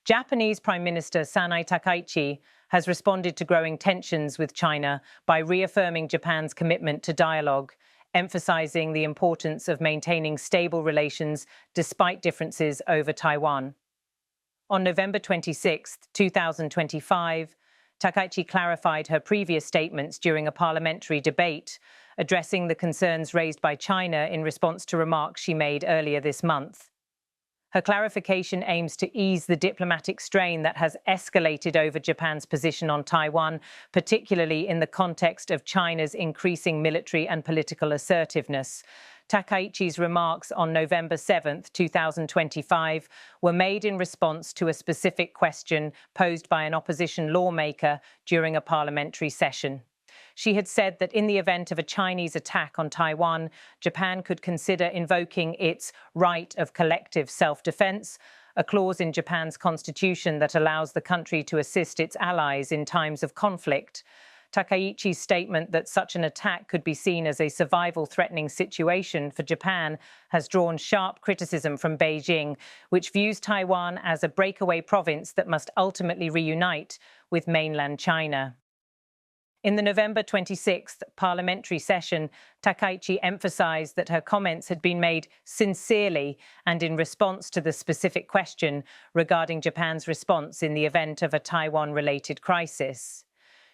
Japanese Prime Minister Sanae Takaichi has responded to growing tensions with China by reaffirming Japan's commitment to dialogue, emphasizing the importance of maintaining stable relations despite differences over Taiwan. On November 26, 2025, Takaichi clarified her previous statements during a parliamentary debate, addressing the concerns raised by China in response to remarks she made earlier this month. Her clarification aims to ease the diplomatic strain that has escalated over Japan's position on Taiwan, particularly in the context of China's increasing military and political assertiveness. Takaichi's remarks on November 7, 2025, were made in response to a specific question posed by an opposition lawmaker during a parliamentary session. She had said that in the event of a Chinese attack on Taiwan, Japan could consider invoking its right of collective self-defense, a clause in Japan's constitution that allows the country to assist its allies in times of conflict. Takaichi's statement that such an attack could be seen as a survival-threatening situation for Japan has drawn sharp criticism from Beijing, which views Taiwan as a breakaway province that must ultimately reunite with mainland China. In the November 26th parliamentary session, Takaichi emphasized that her comments had been made sincerely and in response to the specific question regarding Japan's response in the event of a Taiwan-related crisis.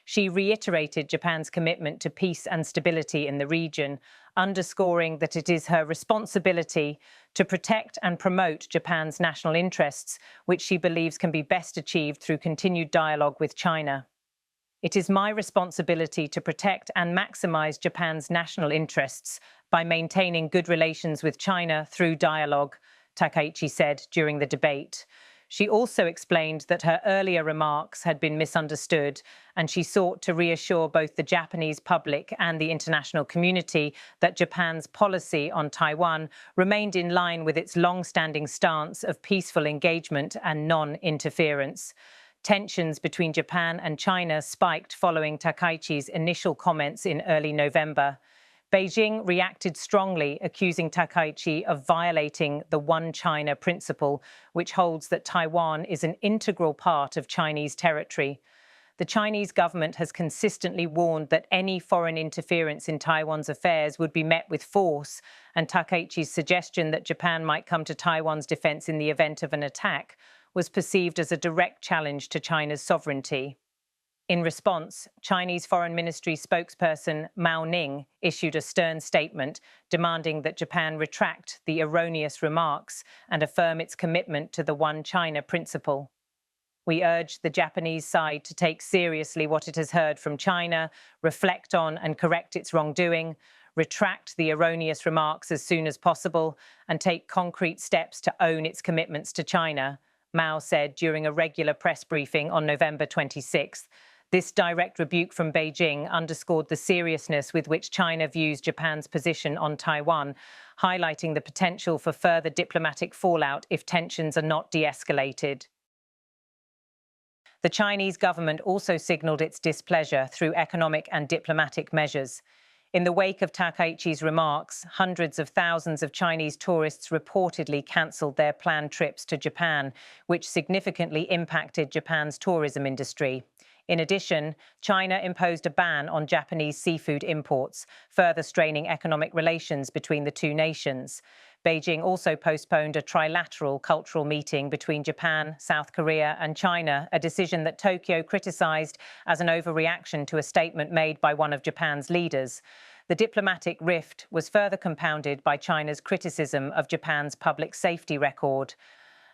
She reiterated Japan's commitment to peace and stability in the region, underscoring that it is her responsibility to protect and promote Japan's national interests, which she believes can be best achieved through continued dialogue with China. It is my responsibility to protect and maximize Japan's national interests by maintaining good relations with China through dialogue, Takaichi said during the debate. She also explained that her earlier remarks had been misunderstood, and she sought to reassure both the Japanese public and the international community that Japan's policy on Taiwan remained in line with its long-standing stance of peaceful engagement and non-interference. Tensions between Japan and China spiked following Takaichi's initial comments in early November. Beijing reacted strongly, accusing Takaichi of violating the One China principle, which holds that Taiwan is an integral part of Chinese territory. The Chinese government has consistently warned that any foreign interference in Taiwan's affairs would be met with force, and Takaichi's suggestion that Japan might come to Taiwan's defense in the event of an attack was perceived as a direct challenge to China's sovereignty. In response, Chinese Foreign Ministry spokesperson Mao Ning issued a stern statement demanding that Japan retract the erroneous remarks and affirm its commitment to the One China principle. We urge the Japanese side to take seriously what it has heard from China, reflect on and correct its wrongdoing, retract the erroneous remarks as soon as possible, and take concrete steps to own its commitments to China, Mao said during a regular press briefing on November 26th. This direct rebuke from Beijing underscored the seriousness with which China views Japan's position on Taiwan, highlighting the potential for further diplomatic fallout if tensions are not de-escalated. The Chinese government also signaled its displeasure through economic and diplomatic measures. In the wake of Takaichi's remarks, hundreds of thousands of Chinese tourists reportedly cancelled their planned trips to Japan, which significantly impacted Japan's tourism industry. In addition, China imposed a ban on Japanese seafood imports, further straining economic relations between the two nations. Beijing also postponed a trilateral cultural meeting between Japan, South Korea and China, a decision that Tokyo criticized as an overreaction to a statement made by one of Japan's leaders. The diplomatic rift was further compounded by China's criticism of Japan's public safety record.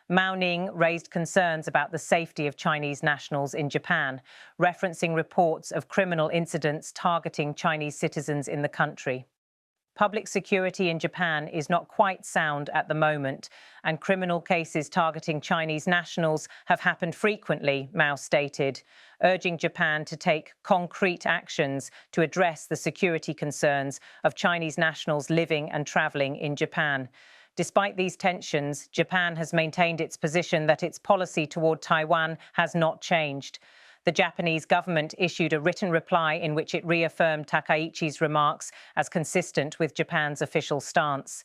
Mao Ning raised concerns about the safety of Chinese nationals in Japan, referencing reports of criminal incidents targeting Chinese citizens in the country. Public security in Japan is not quite sound at the moment, and criminal cases targeting Chinese nationals have happened frequently, Mao stated, urging Japan to take concrete actions to address the security concerns of Chinese nationals living and travelling in Japan. Despite these tensions, Japan has maintained its position that its policy toward Taiwan has not changed. The Japanese government issued a written reply in which it reaffirmed Takaichi's remarks as consistent with Japan's official stance.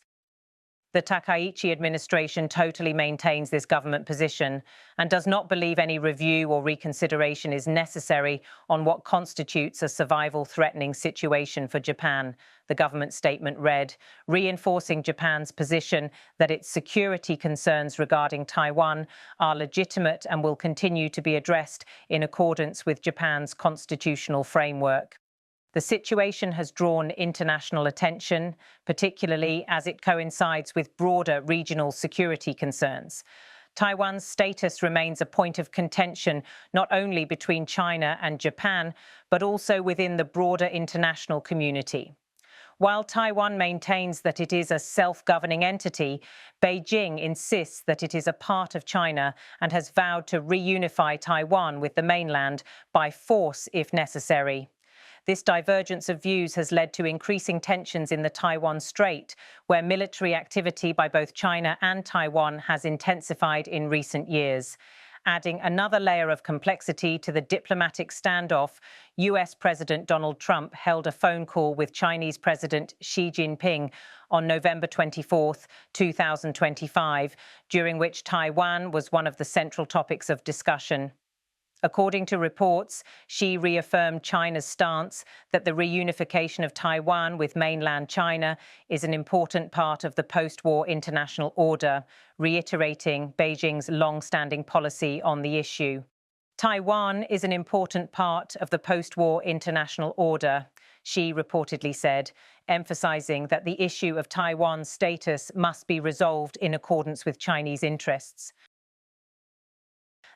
The Takaichi administration totally maintains this government position and does not believe any review or reconsideration is necessary on what constitutes a survival-threatening situation for Japan, the government statement read, reinforcing Japan's position that its security concerns regarding Taiwan are legitimate and will continue to be addressed in accordance with Japan's constitutional framework. The situation has drawn international attention, particularly as it coincides with broader regional security concerns. Taiwan's status remains a point of contention not only between China and Japan, but also within the broader international community. While Taiwan maintains that it is a self-governing entity, Beijing insists that it is a part of China and has vowed to reunify Taiwan with the mainland by force if necessary. This divergence of views has led to increasing tensions in the Taiwan Strait, where military activity by both China and Taiwan has intensified in recent years. Adding another layer of complexity to the diplomatic standoff, US President Donald Trump held a phone call with Chinese President Xi Jinping on November 24, 2025, during which Taiwan was one of the central topics of discussion. According to reports, Xi reaffirmed China's stance that the reunification of Taiwan with mainland China is an important part of the post-war international order, reiterating Beijing's long-standing policy on the issue. Taiwan is an important part of the post-war international order, Xi reportedly said, emphasizing that the issue of Taiwan's status must be resolved in accordance with Chinese interests.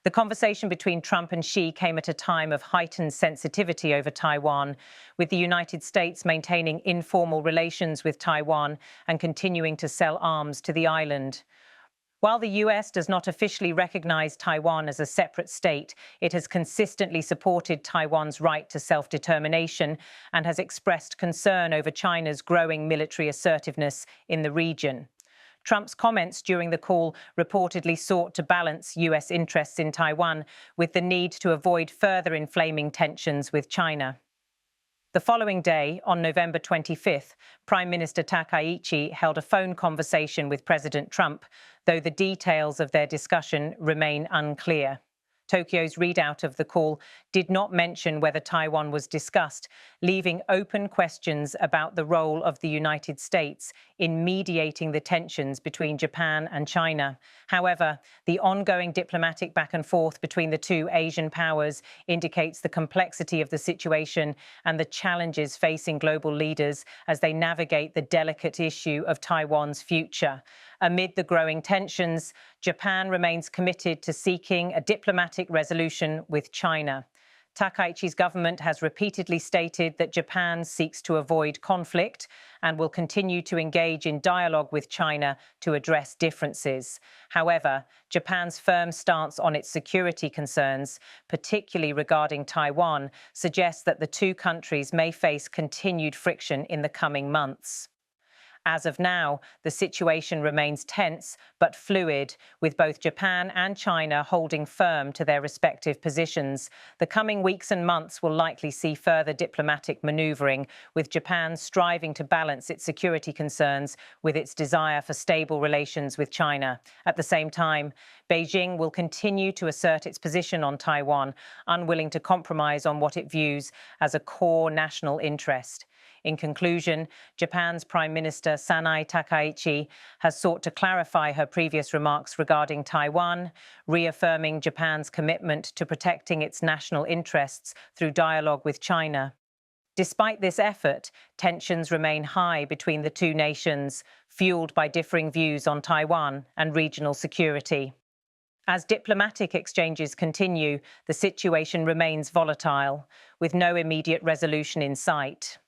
The conversation between Trump and Xi came at a time of heightened sensitivity over Taiwan, with the United States maintaining informal relations with Taiwan and continuing to sell arms to the island. While the US does not officially recognize Taiwan as a separate state, it has consistently supported Taiwan's right to self-determination and has expressed concern over China's growing military assertiveness in the region. Trump's comments during the call reportedly sought to balance US interests in Taiwan with the need to avoid further inflaming tensions with China. The following day, on November 25th, Prime Minister Takaichi held a phone conversation with President Trump, though the details of their discussion remain unclear. Tokyo's readout of the call did not mention whether Taiwan was discussed, leaving open questions about the role of the United States in mediating the tensions between Japan and China. However, the ongoing diplomatic back and forth between the two Asian powers indicates the complexity of the situation and the challenges facing global leaders as they navigate the delicate issue of Taiwan's future. Amid the growing tensions, Japan remains committed to seeking a diplomatic resolution with China. Takaichi's government has repeatedly stated that Japan seeks to avoid conflict and will continue to engage in dialogue with China to address differences. However, Japan's firm stance on its security concerns, particularly regarding Taiwan, suggests that the two countries may face continued friction in the coming months. As of now, the situation remains tense but fluid, with both Japan and China holding firm to their respective positions. The coming weeks and months will likely see further diplomatic maneuvering, with Japan striving to balance its security concerns with its desire for stable relations with China. At the same time, Beijing will continue to assert its position on Taiwan, unwilling to compromise on what it views as a core national interest. In conclusion, Japan's Prime Minister Sanae Takaichi has sought to clarify her previous remarks regarding Taiwan, reaffirming Japan's commitment to protecting its national interests through dialogue with China. Despite this effort, tensions remain high between the two nations, fueled by differing views on Taiwan and regional security. As diplomatic exchanges continue, the situation remains volatile, with no immediate resolution in sight.